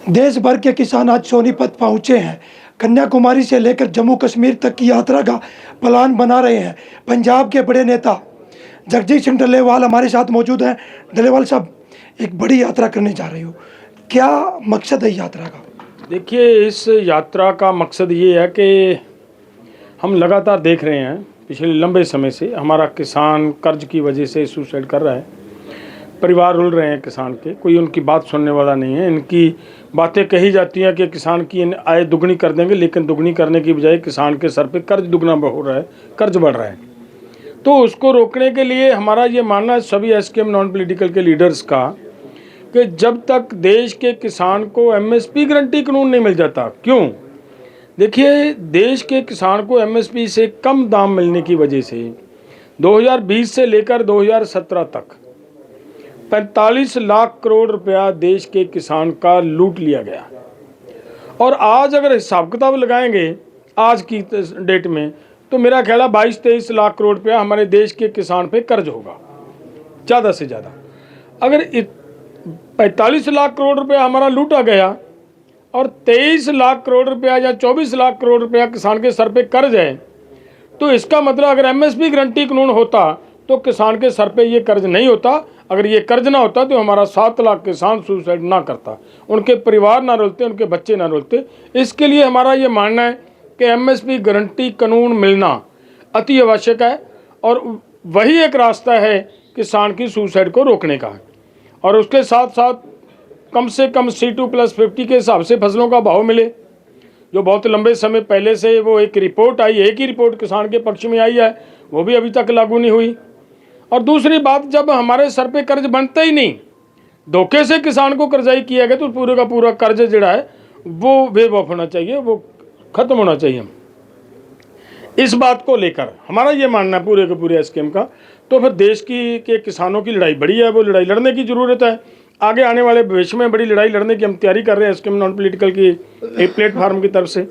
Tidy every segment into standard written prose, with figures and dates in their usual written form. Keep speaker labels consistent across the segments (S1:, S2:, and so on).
S1: देश भर के किसान आज सोनीपत पहुंचे हैं। कन्याकुमारी से लेकर जम्मू कश्मीर तक की यात्रा का प्लान बना रहे हैं। पंजाब के बड़े नेता जगजीत सिंह डल्लेवाल हमारे साथ मौजूद हैं। डल्लेवाल साहब, एक बड़ी यात्रा करने जा रहे हो, क्या मकसद है यात्रा का?
S2: देखिए, इस यात्रा का मकसद ये है कि हम लगातार देख रहे हैं पिछले लंबे समय से हमारा किसान कर्ज की वजह से सुसाइड कर रहा है। परिवार रुल रहे हैं किसान के, कोई उनकी बात सुनने वाला नहीं है। इनकी बातें कही जाती हैं कि किसान की आय दुगनी कर देंगे, लेकिन दुगनी करने की बजाय किसान के सर पे कर्ज दुगना हो रहा है, कर्ज बढ़ रहा है। तो उसको रोकने के लिए हमारा ये मानना है सभी एसकेएम नॉन पॉलिटिकल के लीडर्स का कि जब तक देश के किसान को एमएसपी गारंटी कानून नहीं मिल जाता, क्यों? देखिए, देश के किसान को एमएसपी से कम दाम मिलने की वजह से 2020 से लेकर 2017 तक 45 लाख करोड़ रुपया देश के किसान का लूट लिया गया। और आज अगर हिसाब किताब लगाएंगे आज की डेट में, तो मेरा ख्याल है 22-23 लाख करोड़ रुपया हमारे देश के किसान पे कर्ज होगा, ज़्यादा से ज़्यादा। अगर 45 लाख करोड़ रुपया हमारा लूटा गया और 23 लाख करोड़ रुपया या 24 लाख करोड़ रुपया किसान के सर पे कर्ज है, तो इसका मतलब अगर एमएसपी गारंटी कानून होता तो किसान के सर पे ये कर्ज नहीं होता। अगर ये कर्ज ना होता तो हमारा 7 लाख किसान सुसाइड ना करता, उनके परिवार ना रोलते, उनके बच्चे ना रोलते। इसके लिए हमारा ये मानना है कि एमएसपी गारंटी कानून मिलना अति आवश्यक है और वही एक रास्ता है किसान की सुसाइड को रोकने का। और उसके साथ साथ कम से कम C2+50 के हिसाब से फसलों का भाव मिले, जो बहुत लंबे समय पहले से वो एक रिपोर्ट आई, एक ही रिपोर्ट किसान के पक्ष में आई है, वो भी अभी तक लागू नहीं हुई। और दूसरी बात, जब हमारे सर पे कर्ज बनता ही नहीं, धोखे से किसान को कर्जाई किया गया, तो पूरे का पूरा कर्ज जड़ा है वो वेव ऑफ होना चाहिए, वो खत्म होना चाहिए। इस बात को लेकर हमारा ये मानना है पूरे के पूरे स्कीम का। तो फिर देश की के किसानों की लड़ाई बड़ी है, वो लड़ाई लड़ने की ज़रूरत है। आगे आने वाले भविष्य में बड़ी लड़ाई लड़ने की हम तैयारी कर रहे हैं स्कीम नॉन पॉलिटिकल की एक प्लेटफार्म की तरफ से।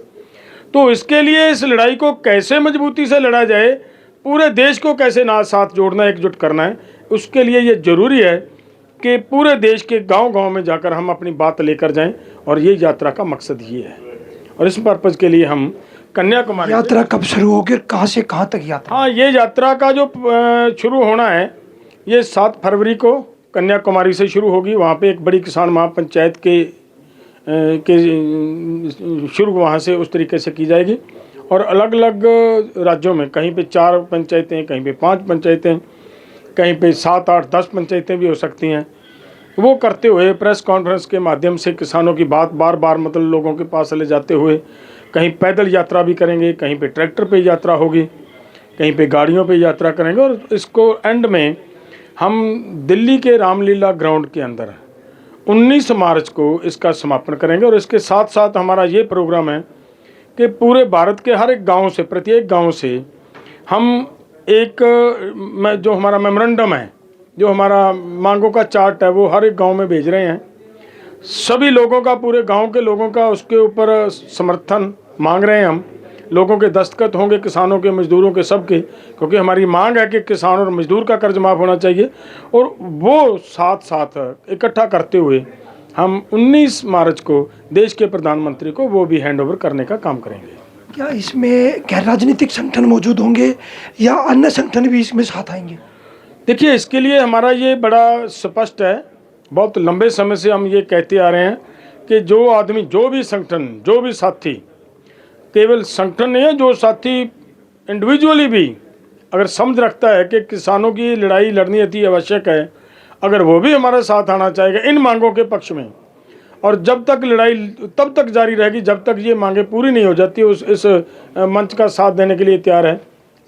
S2: तो इसके लिए इस लड़ाई को कैसे मजबूती से लड़ा जाए, पूरे देश को कैसे साथ जोड़ना, एकजुट करना है, उसके लिए ये ज़रूरी है कि पूरे देश के गांव-गांव में जाकर हम अपनी बात लेकर जाएं। और ये यात्रा का मकसद ये है। और इस पर्पज़ के लिए हम कन्याकुमारी
S1: यात्रा कब शुरू होगी, कहाँ से कहाँ तक यात्रा?
S2: हाँ, ये यात्रा का जो शुरू होना है ये 7 फरवरी को कन्याकुमारी से शुरू होगी। वहाँ पे एक बड़ी किसान महापंचायत के शुरू वहाँ से उस तरीके से की जाएगी। और अलग अलग राज्यों में कहीं पे 4 पंचायतें, कहीं पे 5 पंचायतें, कहीं पे 7, 8, 10 पंचायतें भी हो सकती हैं। वो करते हुए प्रेस कॉन्फ्रेंस के माध्यम से किसानों की बात बार बार मतलब लोगों के पास ले जाते हुए, कहीं पैदल यात्रा भी करेंगे, कहीं पे ट्रैक्टर पे यात्रा होगी, कहीं पे गाड़ियों पे यात्रा करेंगे। और इसको एंड में हम दिल्ली के रामलीला ग्राउंड के अंदर 19 मार्च को इसका समापन करेंगे। और इसके साथ साथ हमारा ये प्रोग्राम है कि पूरे भारत के हर एक गांव से, प्रत्येक गांव से हम एक जो हमारा मेमोरेंडम है, जो हमारा मांगों का चार्ट है, वो हर एक गांव में भेज रहे हैं। सभी लोगों का, पूरे गांव के लोगों का उसके ऊपर समर्थन मांग रहे हैं हम। लोगों के दस्तखत होंगे, किसानों के, मजदूरों के, सबके, क्योंकि हमारी मांग है कि किसान और मजदूर का कर्ज माफ़ होना चाहिए। और वो साथ साथ इकट्ठा करते हुए हम 19 मार्च को देश के प्रधानमंत्री को वो भी हैंड ओवर करने का काम करेंगे।
S1: क्या इसमें गैर राजनीतिक संगठन मौजूद होंगे या अन्य संगठन भी इसमें साथ आएंगे?
S2: देखिए, इसके लिए हमारा ये बड़ा स्पष्ट है। बहुत लंबे समय से हम ये कहते आ रहे हैं कि जो आदमी, जो भी संगठन, जो भी साथी, केवल संगठन नहीं है, जो साथी इंडिविजुअली भी अगर समझ रखता है कि किसानों की लड़ाई लड़नी अति आवश्यक है, अगर वो भी हमारे साथ आना चाहेगा इन मांगों के पक्ष में, और जब तक लड़ाई तब तक जारी रहेगी जब तक ये मांगे पूरी नहीं हो जाती, इस मंच का साथ देने के लिए तैयार है।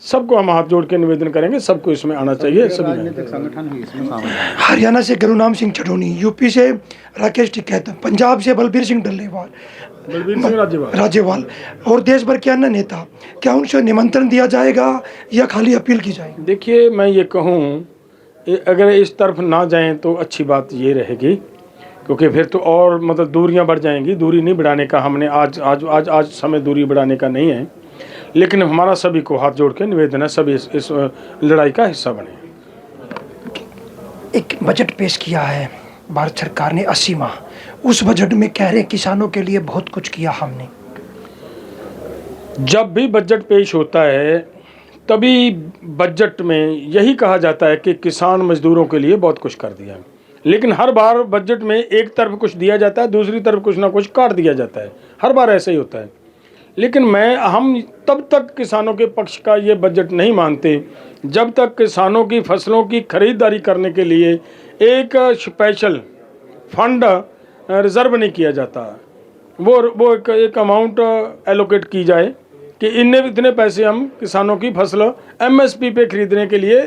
S2: सबको हम हाथ जोड़ के निवेदन करेंगे, सबको इसमें आना चाहिए। सभी
S3: राजनीतिक संगठन भी इसमें शामिल है।
S1: हरियाणा से गुरुनाम सिंह चढ़ोनी, यूपी से राकेश टिकैत, पंजाब से बलबीर सिंह डल्लेवाल, राज्यपाल और देश भर के अन्य नेता, क्या उनसे निमंत्रण दिया जाएगा या खाली अपील की जाएगी?
S2: देखिए, मैं ये कहूँ, अगर इस तरफ ना जाएं तो अच्छी बात ये रहेगी, क्योंकि फिर तो और मतलब दूरियां बढ़ जाएंगी। दूरी नहीं बढ़ाने का हमने आज समय दूरी बढ़ाने का नहीं है, लेकिन हमारा सभी को हाथ जोड़ के निवेदन है, सभी इस लड़ाई का हिस्सा बने।
S1: एक बजट पेश किया है भारत सरकार ने 80 माह, उस बजट में कह रहे किसानों के लिए बहुत कुछ किया हमने।
S2: जब भी बजट पेश होता है तभी बजट में यही कहा जाता है कि किसान मजदूरों के लिए बहुत कुछ कर दिया, लेकिन हर बार बजट में एक तरफ कुछ दिया जाता है, दूसरी तरफ कुछ ना कुछ काट दिया जाता है। हर बार ऐसा ही होता है। लेकिन हम तब तक किसानों के पक्ष का ये बजट नहीं मानते जब तक किसानों की फसलों की खरीदारी करने के लिए एक स्पेशल फंड रिज़र्व नहीं किया जाता। वो एक अमाउंट एलोकेट की जाए कि इतने पैसे हम किसानों की फसल MSP पे खरीदने के लिए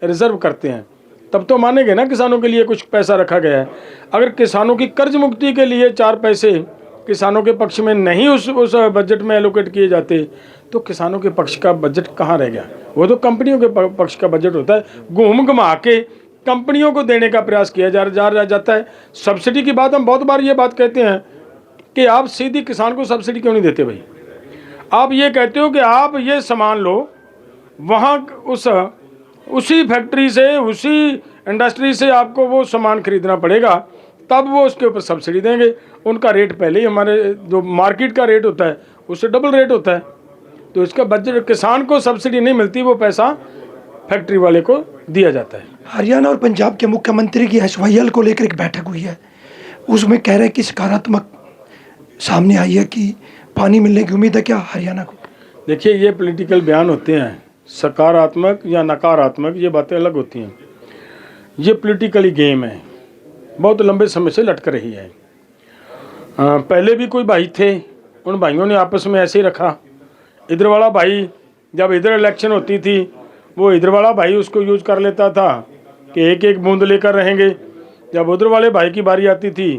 S2: रिज़र्व करते हैं, तब तो मानेंगे ना किसानों के लिए कुछ पैसा रखा गया है। अगर किसानों की कर्ज मुक्ति के लिए 4 पैसे किसानों के पक्ष में नहीं उस बजट में एलोकेट किए जाते तो किसानों के पक्ष का बजट कहाँ रह गया। वो तो कंपनियों के पक्ष का बजट होता है। घूम घुमा के कंपनियों को देने का प्रयास किया जाता है। सब्सिडी की बात हम बहुत बार ये बात कहते हैं कि आप सीधी किसान को सब्सिडी क्यों नहीं देते भाई। आप ये कहते हो कि आप ये सामान लो, वहाँ उसी फैक्ट्री से उसी इंडस्ट्री से आपको वो सामान खरीदना पड़ेगा, तब वो उसके ऊपर सब्सिडी देंगे। उनका रेट पहले ही हमारे जो मार्केट का रेट होता है उससे डबल रेट होता है। तो इसका बजट किसान को सब्सिडी नहीं मिलती, वो पैसा फैक्ट्री वाले को दिया जाता है।
S1: हरियाणा और पंजाब के मुख्यमंत्री की SYL को लेकर एक बैठक हुई है, उसमें कह रहे हैं कि सकारात्मक सामने आई है कि पानी मिलने की उम्मीद है क्या हरियाणा को।
S2: देखिए, ये पॉलिटिकल बयान होते हैं, सकारात्मक या नकारात्मक ये बातें अलग होती हैं। ये पॉलिटिकली गेम है, बहुत लंबे समय से लटक रही है। पहले भी कोई भाई थे, उन भाइयों ने आपस में ऐसे ही रखा। इधर वाला भाई जब इधर इलेक्शन होती थी वो इधर वाला भाई उसको यूज कर लेता था कि एक एक बूंद लेकर रहेंगे। जब उधर वाले भाई की बारी आती थी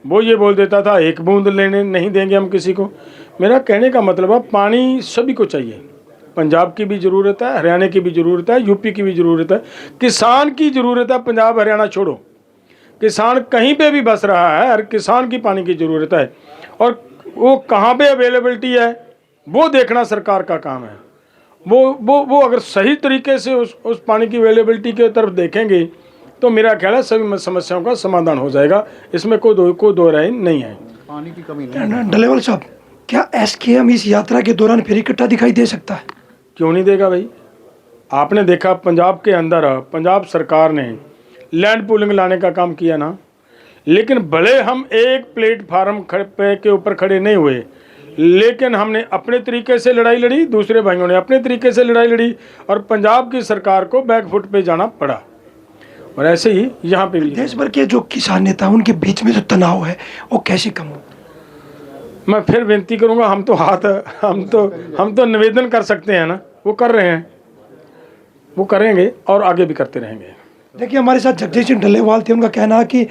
S2: वो ये बोल देता था एक बूंद लेने नहीं देंगे हम किसी को। मेरा कहने का मतलब है पानी सभी को चाहिए। पंजाब की भी ज़रूरत है, हरियाणा की भी ज़रूरत है, यूपी की भी ज़रूरत है, किसान की ज़रूरत है। पंजाब हरियाणा छोड़ो, किसान कहीं पे भी बस रहा है, हर किसान की पानी की ज़रूरत है। और वो कहाँ पे अवेलेबिलिटी है वो देखना सरकार का काम है। वो अगर सही तरीके से उस पानी की अवेलेबिलिटी की तरफ देखेंगे तो मेरा ख्याल है सभी समस्याओं का समाधान हो जाएगा। इसमें कोई दो राय नहीं है।
S3: पानी की कमी नहीं।
S1: डलेवाल साहब, क्या SKM इस यात्रा के दौरान फिर इकट्ठा दिखाई दे सकता है?
S2: क्यों नहीं देगा भाई। आपने देखा पंजाब के अंदर पंजाब सरकार ने लैंड पूलिंग लाने का काम किया ना, लेकिन भले हम एक प्लेटफार्म के ऊपर खड़े नहीं हुए, लेकिन हमने अपने तरीके से लड़ाई लड़ी, दूसरे भाइयों ने अपने तरीके से लड़ाई लड़ी और पंजाब की सरकार को बैकफुट पे जाना पड़ा। और ऐसे ही यहाँ पे भी
S1: देश भर के जो किसान नेता उनके बीच में जो तनाव है वो कैसे कम हो?
S2: मैं फिर विनती करूँगा, हम तो निवेदन कर सकते हैं ना, वो कर रहे हैं, वो करेंगे और आगे भी करते रहेंगे।
S1: देखिए, हमारे साथ जगजीत सिंह डल्लेवाल थे। उनका कहना है कि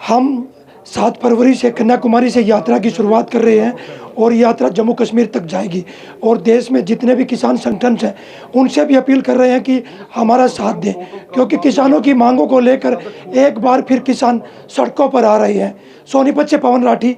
S1: हम 7 फरवरी से कन्याकुमारी से यात्रा की शुरुआत कर रहे हैं और यात्रा जम्मू कश्मीर तक जाएगी और देश में जितने भी किसान संगठन हैं उनसे भी अपील कर रहे हैं कि हमारा साथ दें, क्योंकि किसानों की मांगों को लेकर एक बार फिर किसान सड़कों पर आ रहे हैं। सोनीपत से पवन राठी,